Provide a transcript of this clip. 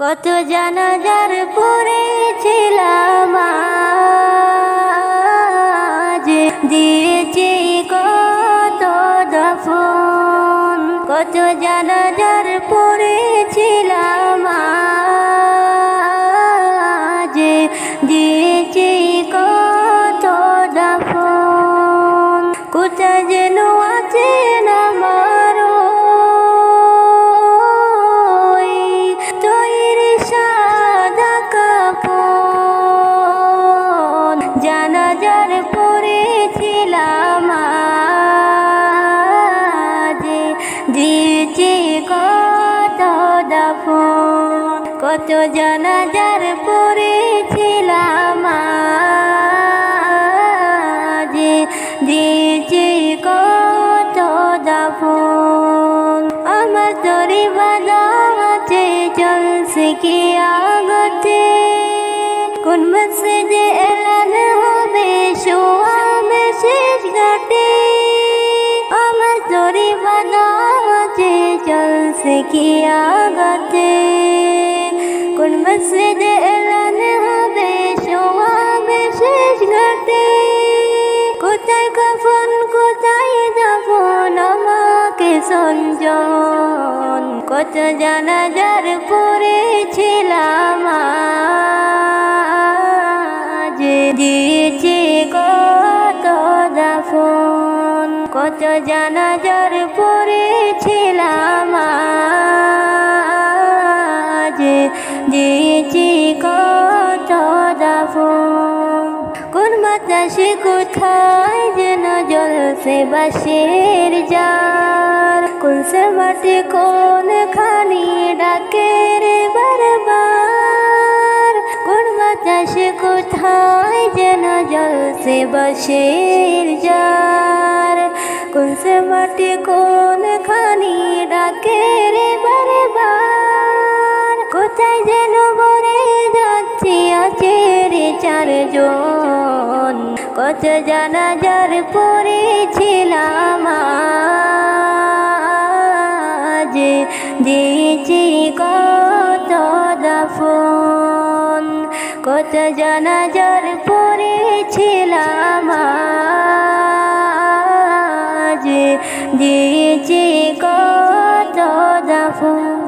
কত জানাজার পড়েছিলাম আজ, দিয়েছি কত দাফন। কত জানাজার পড়েছিলাম আজ, দিয়েছি কত দাফন। কোথায় যেন আছেন আমার তৈরি সাদা কাফন। জানাজার পড়েছিলাম আজ, দিয়েছি কত দাফন। কত জানাজার পড়েছিলাম আজ, দিয়েছি কত দাফন। আমার তরি বাদাতে চলছে কি আগতে, কোন মসজিদে এলান হবে শোয়াবে শেষ ঘাটে। আমার তরি বাদাতে চলছে কি আগতে, কোন মসজিদে এলান হবে শোয়াবে শেষ ঘাটে। কোথায় কাফন কোথায় দাফন আমাকে সঞ্জন। কত জানাজার পড়েছিলাম আজ, দিয়েছি কত দাফন। কত জানাজার পড়েছিলাম আজ, দিয়েছি কত দাফন। কোন বাতাসে কোথায় যেন জ্বলছে বাঁশের জার, কোন সে মাটি কোন খানি ডাকে রে বারবার। কোন বাতাসে কোথায় যেন জ্বলছে বাঁশের জার, কোন সে মাটি কোন খানি ডাকে রে বারবার। কোথায় যেন বরে যাচ্ছি আচেরে চারজন। কত জানাজার পড়েছিলাম আজ, দিয়েছি কত দাফন। কত জানাজার পড়েছিলাম আজ, দিয়েছি কত দাফন।